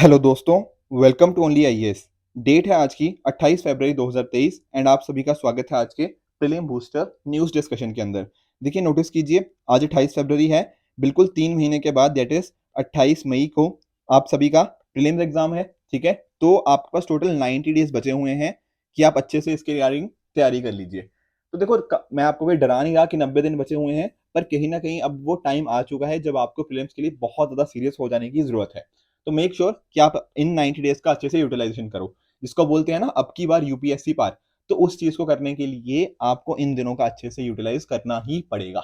Hello दोस्तों, welcome to only IAS. Date है आज की 28 फरवरी 2023 एंड आप सभी का स्वागत है आज के प्रीलिम बूस्टर न्यूज़ डिस्कशन के अंदर। देखिए, नोटिस कीजिए, आज 28 फरवरी है, बिल्कुल 3 महीने के बाद दैट इज़ 28 मई को आप सभी का प्रीलिम्स एग्ज़ाम है, ठीक है? तो आपके पास टोटल 90 डेज़ बचे हुए हैं कि आप अच्छे से इसके रिगार्डिंग तैयारी कर लीजिए। तो देखो मैं आपको कोई डरा नहीं रहा कि 90 दिन बचे हुए हैं, पर कहीं न कहीं अब वो टाइम आ चुका है जब आपको प्रीलिम्स के लिए बहुत ज़्यादा सीरियस हो जाने की ज़रूरत है। तो मेक श्योर कि आप इन 90 डेज का अच्छे से यूटिलाइजेशन करो, जिसको बोलते हैं ना अब की बार यूपीएससी पार। तो उस चीज को करने के लिए आपको इन दिनों का अच्छे से यूटिलाइज करना ही पड़ेगा,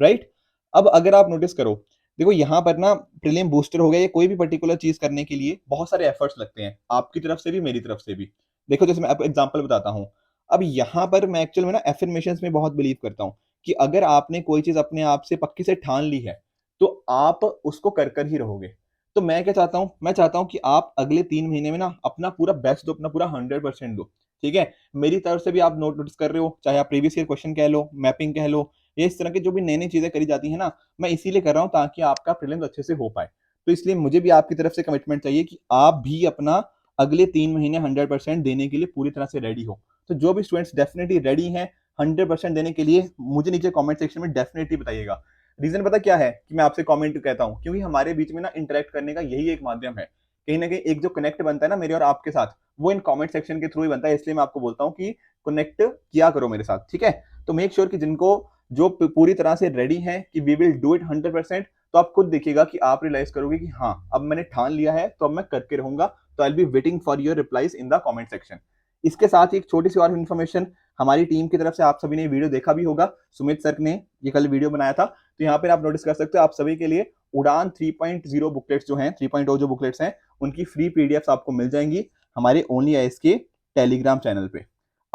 राइट? अब अगर आप नोटिस करो, देखो यहाँ पर ना प्रीलिम बूस्टर हो गया, ये कोई भी पर्टिकुलर चीज करने के लिए बहुत सारे एफर्ट्स लगते हैं, आपकी तरफ से भी मेरी तरफ से भी। देखो, जैसे मैं आपको एग्जांपल बताता हूँ। अब यहाँ पर मैं एक्चुअल में ना एफर्मेशंस में बहुत बिलीव करता हूँ कि अगर आपने कोई चीज अपने आप से पक्की से ठान ली है, तो आप उसको कर कर ही रहोगे। तो मैं क्या चाहता हूँ, मैं चाहता हूँ कि आप अगले 3 महीने में ना अपना पूरा बेस्ट दो, अपना पूरा 100% दो। ठीक है, मेरी तरफ से भी आप नोटिस कर रहे हो, चाहे आप प्रीवियस ईयर क्वेश्चन कह लो, मैपिंग कह लो, ये इस तरह की जो भी नई नई चीजें करी जाती है ना, मैं इसीलिए कर रहा हूँ ताकि आपका प्रीलिम्स अच्छे से हो पाए। तो इसलिए मुझे भी आपकी तरफ से कमिटमेंट चाहिए कि आप भी अपना अगले 3 महीने 100% देने के लिए पूरी तरह से रेडी हो। तो जो भी स्टूडेंट्स डेफिनेटली रेडी हैं 100% देने के लिए, मुझे नीचे कमेंट सेक्शन में डेफिनेटली बताइएगा। रीजन पता क्या है कि मैं आपसे कमेंट कहता हूँ, क्योंकि हमारे बीच में ना इंटरेक्ट करने का यही एक माध्यम है। कहीं ना कहीं एक जो कनेक्ट बनता है ना मेरे और आपके साथ, वो इन कमेंट सेक्शन के थ्रू ही बनता है। इसलिए मैं आपको बोलता हूँ कि कनेक्ट किया करो मेरे साथ, ठीक है? तो मेक श्योर कि जिनको जो पूरी तरह से रेडी है कि वी विल डू इट 100%, तो आप खुद देखिएगा कि आप रियलाइज करोगे कि हाँ, अब मैंने ठान लिया है तो अब मैं करके रहूंगा। तो I will be waiting for your replies in the comment section. इसके साथ ही एक छोटी सी और इन्फॉर्मेशन, हमारी टीम की तरफ से आप सभी ने वीडियो देखा भी होगा, सुमित सर ने ये कल वीडियो बनाया था। तो यहाँ पर आप नोटिस कर सकते हो, आप सभी के लिए उड़ान 3.0 बुकलेट्स जो हैं, 3.0 जो बुकलेट्स हैं, उनकी फ्री पीडीएफ आपको मिल जाएंगी हमारे ओनली आईएएस के टेलीग्राम चैनल पे।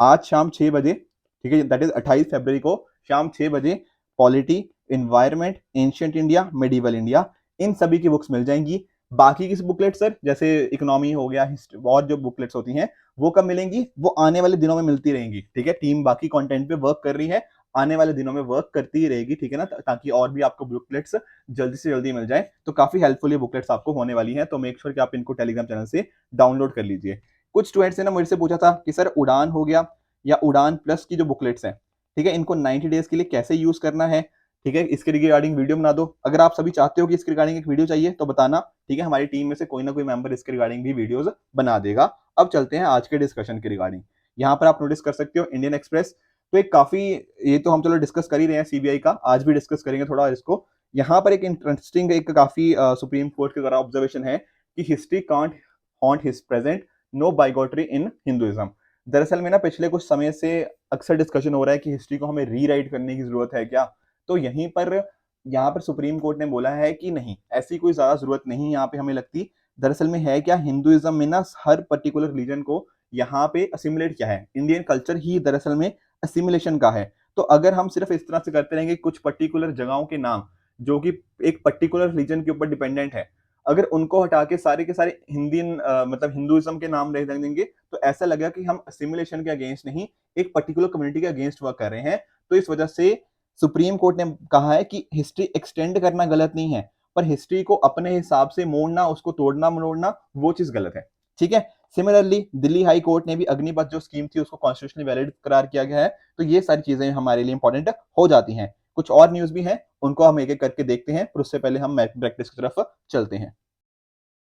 आज शाम 6 बजे, ठीक है, दैट इज 28 फरवरी को शाम 6 बजे polity, environment, ancient India, medieval India, इन सभी की बुक्स मिल जाएंगी। बाकी की बुकलेट सर, जैसे इकोनॉमी हो गया, हिस्ट्री और जो बुकलेट्स होती हैं, वो कब मिलेंगी? वो आने वाले दिनों में मिलती रहेंगी, ठीक है? टीम बाकी कंटेंट पे वर्क कर रही है, आने वाले दिनों में वर्क करती ही रहेगी, ठीक है ना? ताकि और भी आपको बुकलेट्स जल्दी से जल्दी मिल जाए। तो काफी हेल्पफुल ये बुकलेट्स आपको होने वाली हैं। तो मेक श्योर कि आप इनको टेलीग्राम चैनल से डाउनलोड कर लीजिए। कुछ स्टूडेंट्स ने ना मुझसे पूछा था कि सर उड़ान हो गया या उड़ान प्लस की जो बुकलेट्स हैं, ठीक है, इनको 90 डेज के लिए कैसे यूज करना है, ठीक है, इसके रिगार्डिंग वीडियो बना दो। अगर आप सभी चाहते हो कि इसके रिगार्डिंग एक वीडियो चाहिए तो बताना, ठीक है? हमारी टीम में से कोई ना कोई मेंबर इसके रिगार्डिंग भी वीडियोस बना देगा। अब चलते हैं आज के डिस्कशन के रिगार्डिंग। यहाँ पर आप नोटिस कर सकते हो इंडियन एक्सप्रेस, तो एक काफी, ये तो हम चलो डिस्कस कर ही रहे हैं सीबीआई का, आज भी डिस्कस करेंगे थोड़ा इसको। यहाँ पर एक इंटरेस्टिंग, एक काफी सुप्रीम कोर्ट के द्वारा ऑब्जर्वेशन है कि history can't haunt his present, no bigotry in Hinduism. दरअसल में ना पिछले कुछ समय से अक्सर डिस्कशन हो रहा है कि हिस्ट्री को हमें रीराइट करने की जरूरत है क्या? तो यहीं पर, यहाँ पर सुप्रीम कोर्ट ने बोला है कि नहीं, ऐसी कोई ज्यादा जरूरत नहीं यहाँ पे हमें लगती। दरअसल में है क्या, हिंदुइज्म में ना हर पर्टिकुलर रिलीजन को यहाँ पे असिमुलेट किया है। इंडियन कल्चर ही दरअसल में असिमुलेशन का है। तो अगर हम सिर्फ इस तरह से करते रहेंगे, कुछ पर्टिकुलर जगहों के नाम जो कि एक पर्टिकुलर रिलीजन के ऊपर डिपेंडेंट है, अगर उनको हटा के सारे के सारे मतलब हिंदुइज्म के नाम रख देंगे, तो ऐसा लगेगा कि हम असिमुलेशन के अगेंस्ट नहीं, एक पर्टिकुलर कम्युनिटी के अगेंस्ट वर्क कर रहे हैं। तो इस वजह से सुप्रीम कोर्ट ने कहा है कि हिस्ट्री एक्सटेंड करना गलत नहीं है, पर हिस्ट्री को अपने हिसाब से मोड़ना, उसको तोड़ना मरोड़ना, वो चीज गलत है, ठीक है? सिमिलरली दिल्ली हाई कोर्ट ने भी अग्निपथ जो स्कीम थी उसको कॉन्स्टिट्यूशनली वैलिड करार किया गया है। तो ये सारी चीजें हमारे लिए इंपॉर्टेंट हो जाती हैं। कुछ और न्यूज भी हैं, उनको हम एक एक करके देखते हैं, पर उससे पहले हम प्रैक्टिस की तरफ चलते हैं।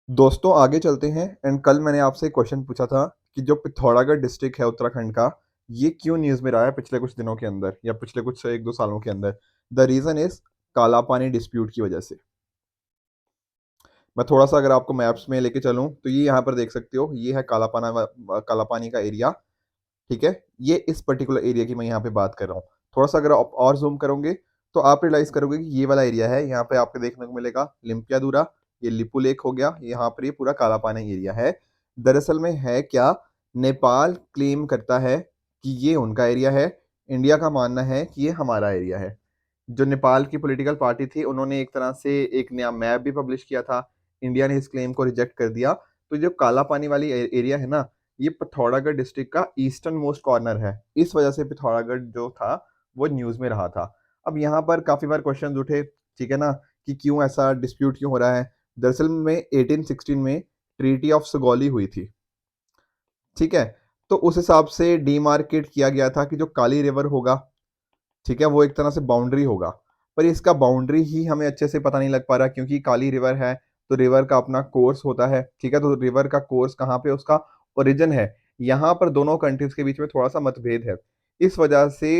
दोस्तों, आगे चलते हैं। एंड कल मैंने आपसे क्वेश्चन पूछा था कि जो पिथौरागढ़ डिस्ट्रिक्ट है उत्तराखंड का, ये क्यों न्यूज़ में रहा है पिछले कुछ दिनों के अंदर या पिछले कुछ 1-2 सालों के अंदर? द रीज़न इज काला पानी डिस्प्यूट की वजह से। मैं थोड़ा सा अगर आपको मैप्स में लेके चलूं तो ये यहाँ पर देख सकते हो, ये है काला पानी का एरिया, ठीक है? ये इस पर्टिकुलर एरिया की मैं यहाँ पे बात कर रहा हूँ। थोड़ा सा अगर आप और जूम करोगे तो आप रियलाइज करोगे कि ये वाला एरिया है, यहाँ पे आपको देखने को मिलेगा लिम्पियादुरा, ये लिपू लेक हो गया, यहाँ पर ये पूरा काला पानी एरिया है। दरअसल में है क्या, नेपाल क्लेम करता है कि ये उनका एरिया है, इंडिया का मानना है कि ये हमारा एरिया है। जो नेपाल की पॉलिटिकल पार्टी थी, उन्होंने एक तरह से एक नया मैप भी पब्लिश किया था, इंडिया ने इस क्लेम को रिजेक्ट कर दिया। तो जो काला पानी वाली एरिया है ना, ये पिथौरागढ़ डिस्ट्रिक्ट का ईस्टर्न मोस्ट कॉर्नर है। इस वजह से पिथौरागढ़ जो था वो न्यूज में रहा था। अब यहाँ पर काफी बार क्वेश्चन उठे, ठीक है ना, कि क्यों ऐसा डिस्प्यूट क्यों हो रहा है? दरअसल में 1816 में ट्रीटी ऑफ सुगौली हुई थी, ठीक है। तो उस हिसाब से डीमार्केट किया गया था कि जो काली रिवर होगा, ठीक है, वो एक तरह से बाउंड्री होगा। पर इसका बाउंड्री ही हमें अच्छे से पता नहीं लग पा रहा, क्योंकि काली रिवर है तो रिवर का अपना कोर्स होता है, ठीक है। तो रिवर का कोर्स कहाँ पे उसका ओरिजिन है, यहाँ पर दोनों कंट्रीज के बीच में थोड़ा सा मतभेद है। इस वजह से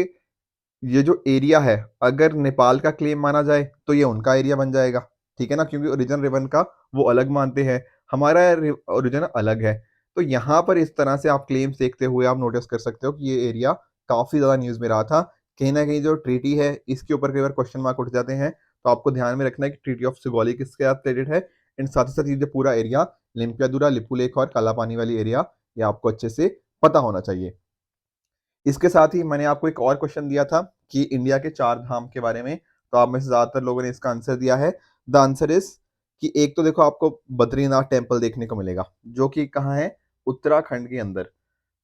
ये जो एरिया है, अगर नेपाल का क्लेम माना जाए तो ये उनका एरिया बन जाएगा, ठीक है ना, क्योंकि ओरिजिन रिवन का वो अलग मानते हैं, हमारा ओरिजिन अलग है। तो यहाँ पर इस तरह से आप क्लेम्स देखते हुए आप नोटिस कर सकते हो कि ये एरिया काफ़ी ज़्यादा न्यूज़ में रहा था। कहीं ना कहीं जो ट्रीटी है इसके ऊपर कई बार क्वेश्चन मार्क उठ जाते हैं, तो आपको ध्यान में रखना है कि ट्रीटी ऑफ सुगौली किसके साथ रिलेटेड है। एंड साथ ही साथ ये जो पूरा एरिया लिम्पियादुरा, लिपू लेक और काला पानी वाली एरिया, ये आपको अच्छे से पता होना चाहिए। इसके साथ ही मैंने आपको एक और क्वेश्चन दिया था कि इंडिया के 4 धाम के बारे में, तो आप में से ज़्यादातर लोगों ने इसका आंसर दिया है। द आंसर इज कि एक तो देखो आपको बद्रीनाथ टेम्पल देखने को मिलेगा, जो कि कहाँ है, उत्तराखंड के अंदर।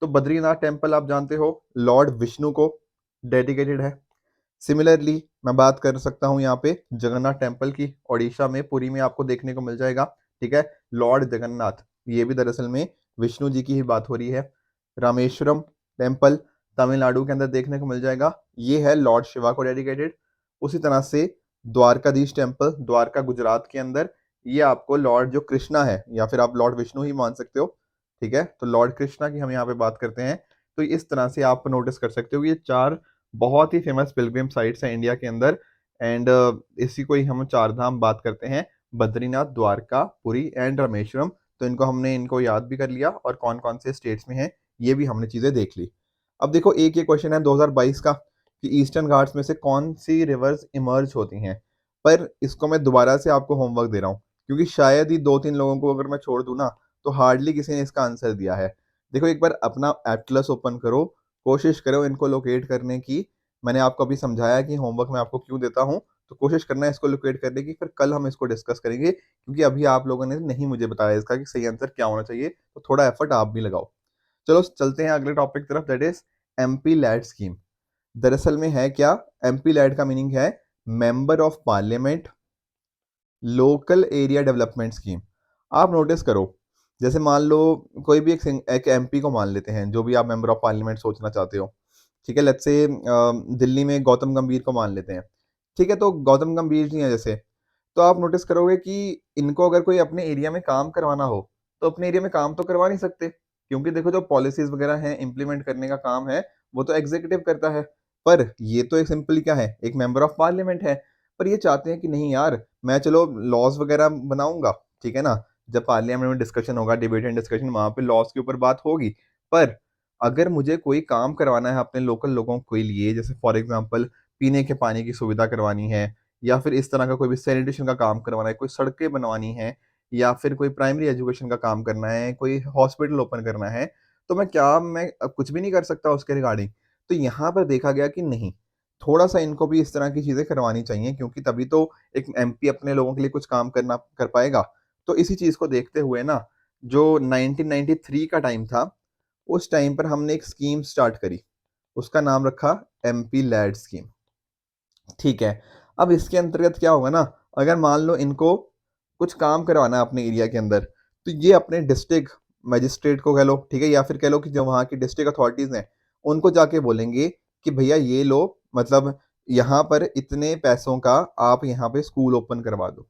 तो बद्रीनाथ टेम्पल आप जानते हो लॉर्ड विष्णु को डेडिकेटेड है। सिमिलरली मैं बात कर सकता हूँ यहाँ पे जगन्नाथ टेम्पल की, ओडिशा में पुरी में आपको देखने को मिल जाएगा, ठीक है। लॉर्ड जगन्नाथ, ये भी दरअसल में विष्णु जी की ही बात हो रही है। रामेश्वरम टेम्पल तमिलनाडु के अंदर देखने को मिल जाएगा, ये है लॉर्ड शिवा को डेडिकेटेड। उसी तरह से द्वारकाधीश टेम्पल, द्वारका गुजरात के अंदर, ये आपको लॉर्ड जो कृष्णा है, या फिर आप लॉर्ड विष्णु ही मान सकते हो, ठीक है। तो लॉर्ड कृष्णा की हम यहाँ पे बात करते हैं। तो इस तरह से आप नोटिस कर सकते हो कि ये 4 बहुत ही फेमस पिलग्रिम साइट्स हैं इंडिया के अंदर। एंड इसी को ही हम 4 धाम बात करते हैं, बद्रीनाथ, द्वारका, पुरी एंड रामेश्वरम। तो इनको हमने इनको याद भी कर लिया, और कौन कौन से स्टेट्स में है ये भी हमने चीज़ें देख ली। अब देखो एक ये क्वेश्चन है 2022 का कि ईस्टर्न घाट्स में से कौन सी रिवर्स इमर्ज होती हैं। पर इसको मैं दोबारा से आपको होमवर्क दे रहा हूँ, क्योंकि शायद ही 2-3 लोगों को अगर मैं छोड़ दूँ ना, तो हार्डली किसी ने इसका आंसर दिया है। देखो एक बार अपना एटलस ओपन करो, कोशिश करो इनको लोकेट करने की। मैंने आपको अभी समझाया कि होमवर्क मैं आपको क्यों देता हूँ, तो कोशिश करना है इसको लोकेट करने की, फिर कल हम इसको डिस्कस करेंगे, क्योंकि अभी आप लोगों ने नहीं मुझे बताया इसका कि सही आंसर क्या होना चाहिए, तो थोड़ा एफर्ट आप भी लगाओ। चलो चलते हैं अगले टॉपिक की तरफ, that is MP LAD scheme. दरअसल में है क्या, एमपी लैड का मीनिंग है member of parliament local area development scheme. आप नोटिस करो, जैसे मान लो कोई भी एक एमपी को मान लेते हैं, जो भी आप मेंबर ऑफ पार्लियामेंट सोचना चाहते हो, ठीक है। लेट्स से दिल्ली में गौतम गंभीर को मान लेते हैं, ठीक है। तो गौतम गंभीर जी हैं जैसे, तो आप नोटिस करोगे कि इनको अगर कोई अपने एरिया में काम करवाना हो, तो अपने एरिया में काम तो करवा नहीं सकते, क्योंकि देखो जो पॉलिसीज वगैरह हैं इम्प्लीमेंट करने का काम है, वो तो एग्जीक्यूटिव करता है। पर ये तो एक सिंपल क्या है, एक मेंबर ऑफ पार्लियामेंट है। पर ये चाहते हैं कि नहीं यार, मैं चलो लॉज वगैरह बनाऊंगा, ठीक है ना, जब पार्लियामेंट में डिस्कशन होगा, डिबेट एंड डिस्कशन, वहां पे लॉज के ऊपर बात होगी। पर अगर मुझे कोई काम करवाना है अपने लोकल लोगों के लिए, जैसे फॉर एग्जांपल पीने के पानी की सुविधा करवानी है, या फिर इस तरह का कोई भी सैनिटेशन का काम करवाना है, कोई सड़कें बनवानी है, या फिर कोई प्राइमरी एजुकेशन का काम करना है, कोई हॉस्पिटल ओपन करना है, तो मैं अब कुछ भी नहीं कर सकता उसके रिगार्डिंग। तो यहाँ पर देखा गया कि नहीं, थोड़ा सा इनको भी इस तरह की चीजें करवानी चाहिए, क्योंकि तभी तो एक एमपी अपने लोगों के लिए कुछ काम करना कर पाएगा। तो इसी चीज को देखते हुए ना, जो 1993 का टाइम था, उस टाइम पर हमने एक स्कीम स्टार्ट करी, उसका नाम रखा एमपी लैड स्कीम, ठीक है। अब इसके अंतर्गत क्या होगा ना, अगर मान लो इनको कुछ काम करवाना है अपने एरिया के अंदर, तो ये अपने डिस्ट्रिक्ट मजिस्ट्रेट को कह लो, ठीक है, या फिर कह लो कि जो वहाँ की डिस्ट्रिक्ट अथॉरिटीज हैं, उनको जाके बोलेंगे कि भैया ये लो, मतलब यहाँ पर इतने पैसों का आप यहाँ पे स्कूल ओपन करवा दो।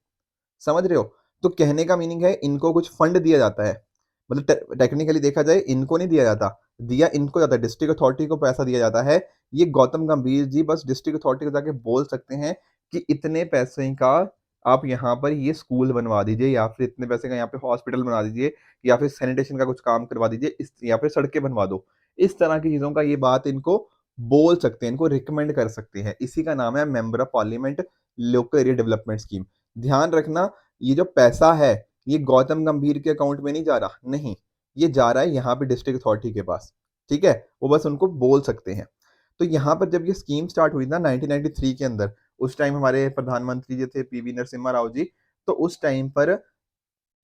समझ रहे हो? तो कहने का मीनिंग है इनको कुछ फंड दिया जाता है, मतलब टेक्निकली देखा जाए इनको नहीं दिया जाता, दिया इनको जाता है, डिस्ट्रिक्ट अथॉरिटी को पैसा दिया जाता है। ये गौतम गंभीर जी बस डिस्ट्रिक्ट अथॉरिटी को जाके बोल सकते हैं कि इतने पैसे का आप यहाँ पर ये स्कूल बनवा दीजिए, या फिर इतने पैसे का यहाँ पे हॉस्पिटल बना दीजिए, या फिर सैनिटेशन का कुछ काम करवा दीजिए, इस या फिर सड़कें बनवा दो। इस तरह की चीजों का ये बात इनको बोल सकते हैं, इनको रिकमेंड कर सकते हैं। इसी का नाम है member of parliament local area development scheme. ध्यान रखना, ये जो पैसा है ये गौतम गंभीर के अकाउंट में नहीं जा रहा, नहीं, ये जा रहा है यहाँ पे डिस्ट्रिक्ट अथॉरिटी के पास, ठीक है। वो बस उनको बोल सकते हैं। तो यहाँ पर जब ये स्कीम स्टार्ट हुई ना 1993 के अंदर, उस टाइम हमारे प्रधानमंत्री जी थे पीवी नरसिम्हा राव जी। तो उस टाइम पर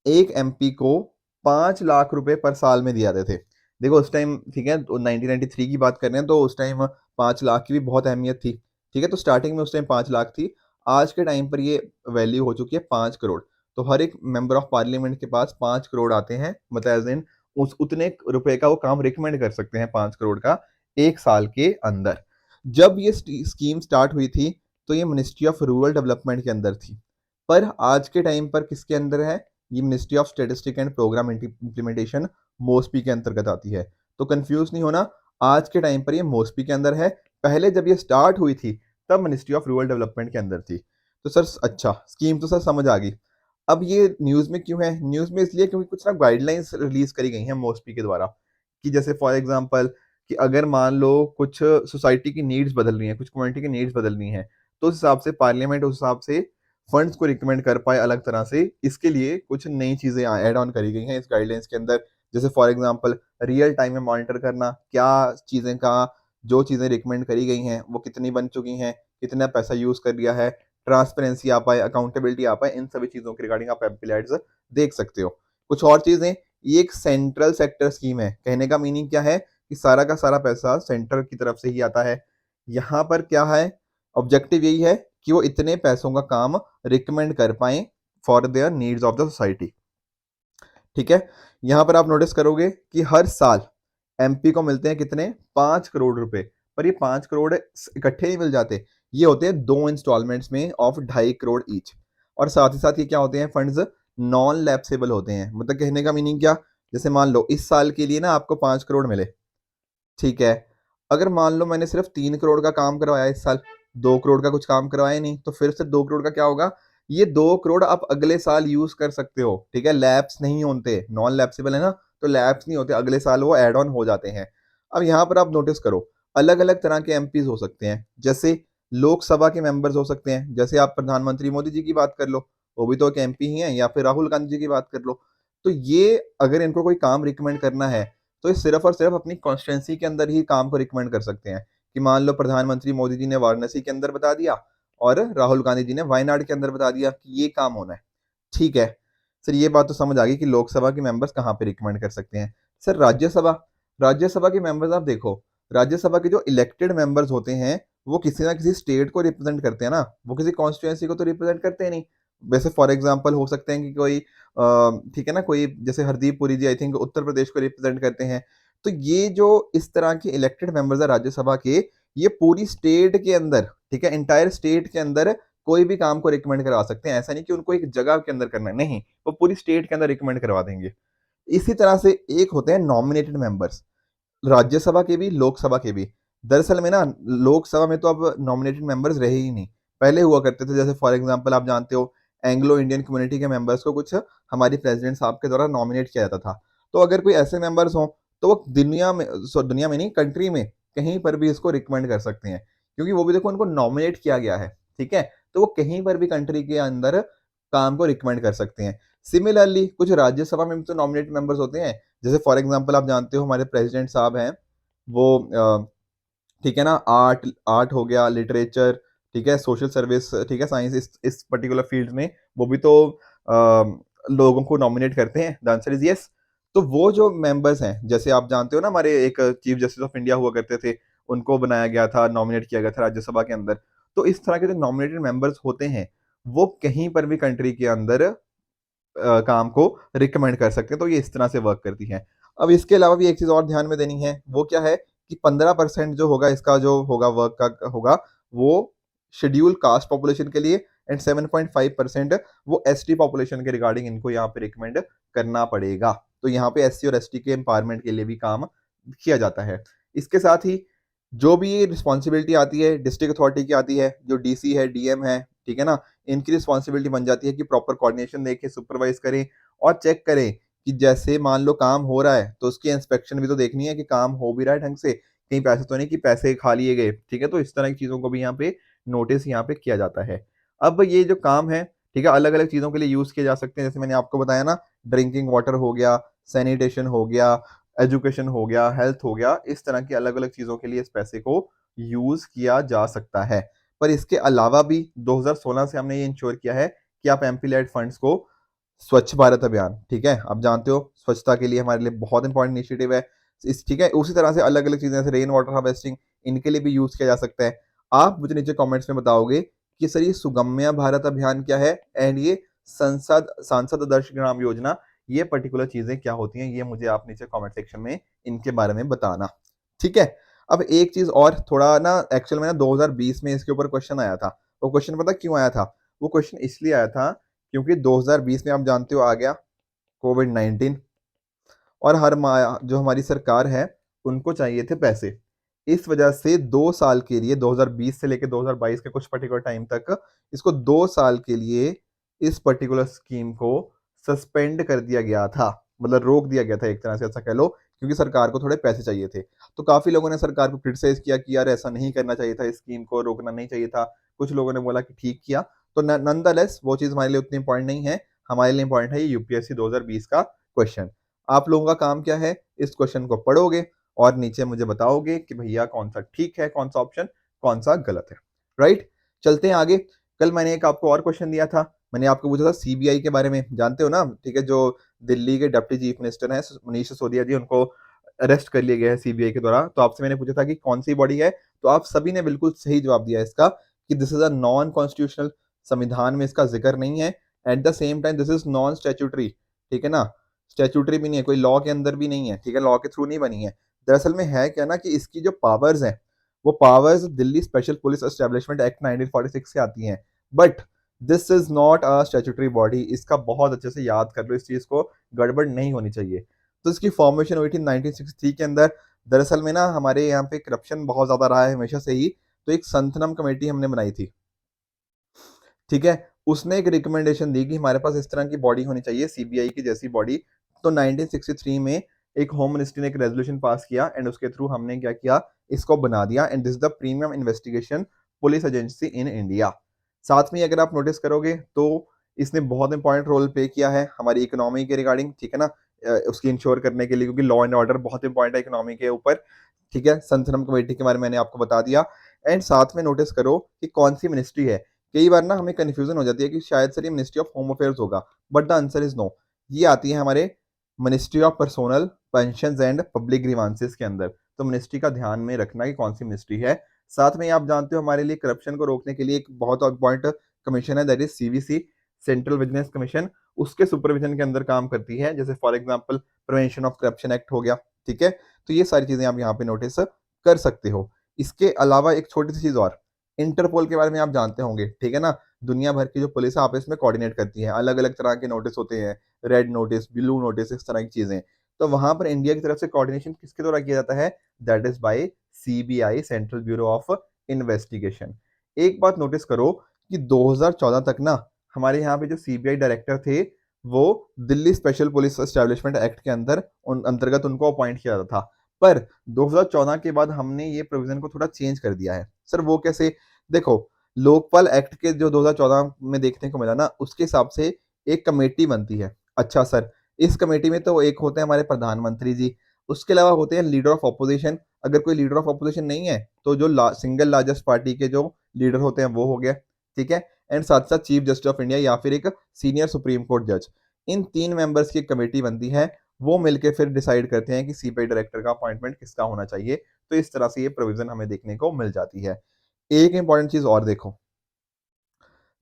एक एमपी को 5 लाख रुपए पर साल में दिए जाते थे। देखो उस टाइम, ठीक है, तो 1993 की बात कर रहे हैं, तो उस टाइम 5 लाख की भी बहुत अहमियत थी, ठीक है। तो स्टार्टिंग में उस टाइम 5 लाख थी, आज के टाइम पर ये वैल्यू हो चुकी है 5 करोड़। तो हर एक मेंबर ऑफ पार्लियामेंट के पास 5 करोड़ आते हैं, मतलब एज इन उस उतने रुपए का वो काम रिकमेंड कर सकते हैं 5 करोड़ का 1 साल के अंदर। जब ये स्कीम स्टार्ट हुई थी तो ये मिनिस्ट्री ऑफ रूरल डेवलपमेंट के अंदर थी, पर आज के टाइम पर किसके अंदर है? ये ministry of statistic and programme implementation MoSPI के अंतर्गत आती है। तो कंफ्यूज नहीं होना, आज के टाइम पर ये मोस्पी के अंदर है, पहले जब ये स्टार्ट हुई थी तब मिनिस्ट्री ऑफ रूरल डेवलपमेंट के अंदर थी। तो सर अच्छा, स्कीम तो सर समझ आ गई। अब ये न्यूज़ में क्यों है? न्यूज़ में इसलिए क्योंकि कुछ ना गाइडलाइंस रिलीज करी गई हैं मोस्पी के द्वारा, कि जैसे फॉर एग्जांपल कि अगर मान लो कुछ सोसाइटी की नीड्स बदल रही हैं, कुछ कम्युनिटी की नीड्स बदल रही हैं, तो उस हिसाब से पार्लियामेंट उस हिसाब से फंड्स को रिकमेंड कर पाए अलग तरह से, इसके लिए कुछ नई चीज़ें ऐड ऑन करी गई हैं इस गाइडलाइंस के अंदर। जैसे फॉर एग्जांपल रियल टाइम में मॉनिटर करना, क्या चीज़ें का जो चीज़ें रिकमेंड करी गई हैं वो कितनी बन चुकी हैं, कितना पैसा यूज़ कर लिया है, ट्रांसपेरेंसी आ पाए, अकाउंटेबिलिटी आ पाए, इन सभी चीज़ों के रिगार्डिंग आप एमपी देख सकते हो। कुछ और चीज़ें, ये एक सेंट्रल सेक्टर स्कीम है। कहने का मीनिंग क्या है कि सारा का सारा पैसा सेंटर की तरफ से ही आता है। यहाँ पर क्या है, ऑब्जेक्टिव यही है कि वो इतने पैसों का काम रिकमेंड कर पाएँ for their needs of the society. ठीक है? यहाँ पर आप नोटिस करोगे कि हर साल एमपी को मिलते हैं कितने? 5 करोड़ रुपए। पर ये 5 करोड़ इकट्ठे नहीं मिल जाते, ये होते हैं 2 इंस्टॉलमेंट्स में ऑफ 2.5 करोड़ ईच। और साथ ही साथ ये क्या होते हैं? फंड्स नॉन लैप्सेबल होते हैं। मतलब कहने का मीनिंग क्या? जैसे मान लो इस साल के लिए ना आपको 5 करोड़ मिले, ठीक है? अगर मान लो मैंने सिर्फ 3 करोड़ का काम करवाया इस साल, 2 करोड़ का कुछ काम करवाया नहीं, तो फिर से 2 करोड़ का क्या होगा? ये 2 करोड़ आप अगले साल यूज़ कर सकते हो, ठीक है? लैप्स नहीं होते, नॉन लैप्सेबल है ना, तो लैप्स नहीं होते, अगले साल वो ऐड ऑन हो जाते हैं। अब यहाँ पर आप नोटिस करो, अलग-अलग तरह के एमपीज़ हो सकते हैं, जैसे लोकसभा के मेंबर्स हो सकते हैं, जैसे आप प्रधानमंत्री मोदी जी की बात कर लो, वो भी तो एक एमपी ही हैं, या फिर राहुल गांधी जी की बात कर लो। तो ये अगर इनको कोई काम रिकमेंड करना है, तो ये सिर्फ और सिर्फ अपनी कॉन्स्टिट्यूंसी के अंदर ही काम को रिकमेंड कर सकते हैं, कि मान लो प्रधानमंत्री मोदी जी ने वाराणसी के अंदर बता दिया और राहुल गांधी जी ने वायनाड के अंदर बता दिया कि ये काम होना है। ठीक है सर, ये बात तो समझ आ गई कि लोकसभा के मेंबर्स कहाँ पे रिकमेंड कर सकते हैं। सर राज्यसभा, राज्यसभा के मेंबर्स आप देखो, राज्यसभा के जो इलेक्टेड मेंबर्स होते हैं वो किसी ना किसी स्टेट को रिप्रेजेंट करते हैं ना, वो किसी कॉन्स्टिट्यूंसी को तो रिप्रेजेंट करते नहीं। वैसे फॉर एग्जाम्पल हो सकते हैं कि कोई ठीक है ना, कोई जैसे हरदीप पुरी जी आई थिंक उत्तर प्रदेश को रिप्रेजेंट करते हैं। तो ये जो इस तरह के इलेक्टेड मेंबर्स है राज्यसभा के, ये पूरी स्टेट के अंदर, ठीक है, इंटायर स्टेट के अंदर कोई भी काम को रिकमेंड करवा सकते हैं। ऐसा नहीं कि उनको एक जगह के अंदर करना है, नहीं, वो पूरी स्टेट के अंदर रिकमेंड करवा देंगे। इसी तरह से एक होते हैं नॉमिनेटेड मेंबर्स, राज्यसभा के भी लोकसभा के भी। दरअसल में ना लोकसभा में तो अब नॉमिनेटेड मेंबर्स रहे ही नहीं, पहले हुआ करते थे। जैसे फॉर एग्जांपल आप जानते हो एंग्लो इंडियन कम्युनिटी के मेंबर्स को कुछ हमारी प्रेसिडेंट साहब के द्वारा नॉमिनेट किया जाता था। तो अगर कोई ऐसे मेंबर्स हों तो वो दुनिया में नहीं, कंट्री में कहीं पर भी इसको रिकमेंड कर सकते हैं, क्योंकि वो भी देखो उनको नॉमिनेट किया गया है, ठीक है? तो वो कहीं पर भी कंट्री के अंदर काम को रिकमेंड कर सकते हैं। सिमिलरली कुछ राज्यसभा में भी तो नॉमिनेटेड मेंबर्स होते हैं। जैसे फॉर एग्जांपल आप जानते हो हमारे प्रेसिडेंट साहब हैं, वो ठीक है ना, आर्ट आर्ट हो गया, लिटरेचर, ठीक है, सोशल सर्विस, ठीक है, साइंस, इस पर्टिकुलर फील्ड में वो भी तो लोगों को नॉमिनेट करते हैं। The answer is yes. तो वो जो मेंबर्स हैं, जैसे आप जानते हो ना हमारे एक चीफ जस्टिस ऑफ इंडिया हुआ करते थे, उनको बनाया गया था, नॉमिनेट किया गया था राज्यसभा के अंदर। तो इस तरह के जो नॉमिनेटेड मेंबर्स होते हैं वो कहीं पर भी कंट्री के अंदर काम को रिकमेंड कर सकते हैं। तो ये इस तरह से वर्क करती है। अब इसके अलावा भी एक चीज़ और ध्यान में देनी है, वो क्या है कि 15% जो होगा इसका जो होगा वर्क का होगा, वो शेड्यूल कास्ट पॉपुलेशन के लिए, एंड 7.5% वो एसटी पॉपुलेशन के रिगार्डिंग इनको यहाँ पे रिकमेंड करना पड़ेगा। तो यहाँ पे एससी और एसटी के एम्पावरमेंट के लिए भी काम किया जाता है। इसके साथ ही जो भी रिस्पॉन्सिबिलिटी आती है डिस्ट्रिक्ट अथॉरिटी की आती है, जो डीसी है, डीएम है, ठीक है ना, इनकी रिस्पॉन्सिबिलिटी बन जाती है कि प्रॉपर कोऑर्डिनेशन देखें, सुपरवाइज करें और चेक करें कि जैसे मान लो काम हो रहा है तो उसकी इंस्पेक्शन भी तो देखनी है कि काम हो भी रहा है ढंग से, कहीं पैसे तो नहीं कि पैसे खा लिए गए, ठीक है? तो इस तरह की चीज़ों को भी यहाँ पे नोटिस यहाँ पे किया जाता है। अब ये जो काम है, ठीक है, अलग-अलग चीज़ों के लिए यूज़ किए जा सकते हैं। जैसे मैंने आपको बताया ना, ड्रिंकिंग वाटर हो गया, सैनिटेशन हो गया, एजुकेशन हो गया, हेल्थ हो गया, इस तरह की अलग-अलग चीज़ों के लिए इस पैसे को यूज़ किया जा सकता है। पर इसके अलावा भी 2016 से हमने ये इंश्योर किया है कि आप एमपी लेड फंड्स को स्वच्छ भारत अभियान, ठीक है? आप जानते हो स्वच्छता के लिए हमारे लिए बहुत इंपॉर्टेंट इनिशिएटिव है। इस ठीक है, उसी तरह से अलग-अलग चीज़ें जैसे रेन वाटर हार्वेस्टिंग, इनके लिए भी यूज़ किया जा सकता है। आप मुझे नीचे कमेंट्स में बताओगे कि सर ये सुगम्य भारत अभियान क्या है एंड ये संसद सांसद आदर्श ग्राम योजना, ये पर्टिकुलर चीजें क्या होती हैं, ये मुझे आप नीचे कमेंट सेक्शन में इनके बारे में बताना। ठीक है। अब एक चीज और, थोड़ा ना एक्चुअल में ना 2020 में इसके ऊपर क्वेश्चन आया था। वो क्वेश्चन पता क्यों आया था? वो क्वेश्चन इसलिए आया था क्योंकि 2020 में आप जानते हो आ गया कोविड-19, और हर जो हमारी सरकार है उनको चाहिए थे पैसे। इस वजह से 2 साल के लिए 2020 से लेके 2022 के कुछ पर्टिकुलर टाइम तक इसको 2 साल के लिए इस पर्टिकुलर स्कीम को सस्पेंड कर दिया गया था। मतलब रोक दिया गया था एक तरह से, ऐसा कह लो, क्योंकि सरकार को थोड़े पैसे चाहिए थे। तो काफ़ी लोगों ने सरकार को क्रिटिसाइज़ किया कि यार ऐसा नहीं करना चाहिए था, इस स्कीम को रोकना नहीं चाहिए था। कुछ लोगों ने बोला कि ठीक किया। तो नॉनदलेस वो चीज़ हमारे लिए उतनी इम्पोर्टेंट नहीं है। हमारे लिए इम्पोर्टेंट है ये यूपीएससी 2020 का क्वेश्चन। आप लोगों का काम क्या है? इस क्वेश्चन को पढ़ोगे और नीचे मुझे बताओगे कि भैया कौन सा ठीक है, कौन सा ऑप्शन कौन सा गलत है। राइट? चलते हैं आगे। कल मैंने एक आपको और क्वेश्चन दिया था। मैंने आपको पूछा था सीबीआई के बारे में, जानते हो ना? ठीक है, जो दिल्ली के डिप्टी चीफ मिनिस्टर हैं मनीष सिसोदिया जी, उनको अरेस्ट कर लिया गया है सीबीआई के द्वारा। तो आपसे मैंने पूछा था कि कौन सी बॉडी है, तो आप सभी ने बिल्कुल सही जवाब दिया इसका कि this is a non constitutional, संविधान में इसका जिक्र नहीं है। At the same time this is non statutory. ठीक है ना? स्टैट्यूटरी भी नहीं है, कोई लॉ के अंदर भी नहीं है। ठीक है, लॉ के थ्रू नहीं बनी है। दरअसल में है क्या ना कि इसकी जो पावर्स हैं, वो powers Delhi special police establishment act 1946 से आती हैं। But this is not a statutory body. इसका बहुत अच्छे से याद कर लो, इस चीज को गड़बड़ नहीं होनी चाहिए। तो इसकी फॉर्मेशन हुई थी 1963 के अंदर। दरअसल में ना हमारे यहाँ पे करप्शन बहुत ज्यादा रहा है हमेशा से ही। तो एक संतनम कमेटी हमने बनाई थी। ठीक है, उसने एक रिकमेंडेशन दी कि हमारे पास इस तरह की बॉडी होनी चाहिए, सीबीआई की जैसी बॉडी। तो 1963 में एक होम मिनिस्ट्री ने एक रेजोल्यूशन पास किया एंड उसके थ्रू हमने क्या किया, इसको बना दिया। And this the premium investigation police agency in India. साथ में अगर आप नोटिस करोगे तो इसने बहुत इंपॉर्टेंट रोल प्ले किया है हमारी इकोनॉमी के रिगार्डिंग। ठीक है ना? उसकी इंश्योर करने के लिए, क्योंकि लॉ एंड ऑर्डर बहुत इंपॉर्टेंट है इकोनॉमी के ऊपर। ठीक है, संथनम कमेटी के बारे में मैंने आपको बता दिया। एंड साथ में नोटिस करो कि कौन सी मिनिस्ट्री है। कई बार ना हमें कंफ्यूजन हो जाती है कि शायद सर ये मिनिस्ट्री ऑफ होम अफेयर्स होगा, but the answer is no. ये आती है हमारे ministry of personnel pension and public grievances के अंदर। तो मिनिस्ट्री का ध्यान में रखना कि कौन सी मिनिस्ट्री है। साथ में आप जानते हो हमारे लिए करप्शन को रोकने के लिए एक बहुत इंपॉर्टेंट कमीशन है, that is CVC, central vigilance commission. उसके सुपरविजन के अंदर काम करती है। जैसे for example prevention of corruption act हो गया। ठीक है, तो ये सारी चीजें आप यहाँ पे नोटिस कर सकते हो। इसके अलावा एक छोटी सी चीज और, इंटरपोल के बारे में आप जानते होंगे। ठीक है ना? दुनिया भर की जो पुलिस है आपस में कोऑर्डिनेट करती है। अलग अलग तरह के नोटिस होते हैं, रेड नोटिस, ब्लू नोटिस, इस तरह की चीजें। तो वहां पर इंडिया की तरफ से कोऑर्डिनेशन किसके द्वारा किया जाता है? That is by CBI, central bureau of investigation. एक बात नोटिस करो कि 2014 तक ना हमारे यहाँ पे जो सीबीआई डायरेक्टर थे, वो Delhi special police establishment act के अंदर उन अंतर्गत उनको अपॉइंट किया जाता था। पर 2014 के बाद हमने ये प्रोविजन को थोड़ा चेंज कर दिया है। सर वो कैसे? देखो, लोकपाल एक्ट के जो 2014 में देखने को मिला ना, उसके हिसाब से एक कमेटी बनती है। अच्छा सर, इस कमेटी में तो एक होते हैं हमारे प्रधानमंत्री जी, उसके अलावा होते हैं लीडर ऑफ ऑपोजिशन। अगर कोई लीडर ऑफ ऑपोजिशन नहीं है तो जो सिंगल लार्जेस्ट पार्टी के जो लीडर होते हैं वो हो गया। ठीक है, एंड साथ साथ चीफ जस्टिस ऑफ इंडिया या फिर एक सीनियर सुप्रीम कोर्ट जज। इन 3 मेंबर्स की कमेटी बनती है। वो मिलकर फिर डिसाइड करते हैं कि सीबीआई डायरेक्टर का अपॉइंटमेंट किसका होना चाहिए। तो इस तरह से ये प्रोविजन हमें देखने को मिल जाती है। एक इंपॉर्टेंट चीज और देखो,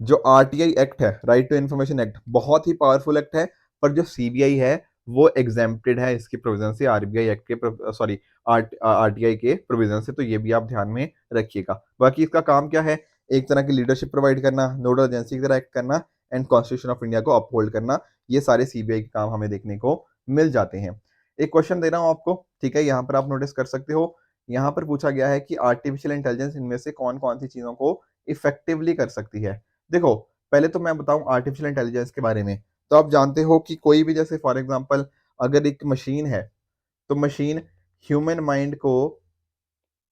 जो आरटीआई एक्ट है, राइट टू इन्फॉर्मेशन एक्ट, बहुत ही पावरफुल एक्ट है। पर जो सीबीआई है वो एग्जेम्प्टेड है इसके प्रोविजन से, आरबीआई एक्ट के सॉरी आरटीआई के प्रोविजन से। तो ये भी आप ध्यान में रखिएगा। बाकी इसका काम क्या है? एक तरह की लीडरशिप प्रोवाइड करना, नोडल एजेंसी की तरह एक्ट करना एंड कॉन्स्टिट्यूशन ऑफ इंडिया को अपहोल्ड करना। ये सारे सीबीआई के काम हमें देखने को मिल जाते हैं। एक क्वेश्चन दे रहा हूं आपको। ठीक है, यहाँ पर आप नोटिस कर सकते हो। यहाँ पर पूछा गया है कि आर्टिफिशियल इंटेलिजेंस इनमें से कौन कौन सी चीजों को इफेक्टिवली कर सकती है। देखो, पहले तो मैं बताऊं आर्टिफिशियल इंटेलिजेंस के बारे में। तो आप जानते हो कि कोई भी, जैसे फॉर एग्जांपल अगर एक मशीन है, तो मशीन ह्यूमन माइंड को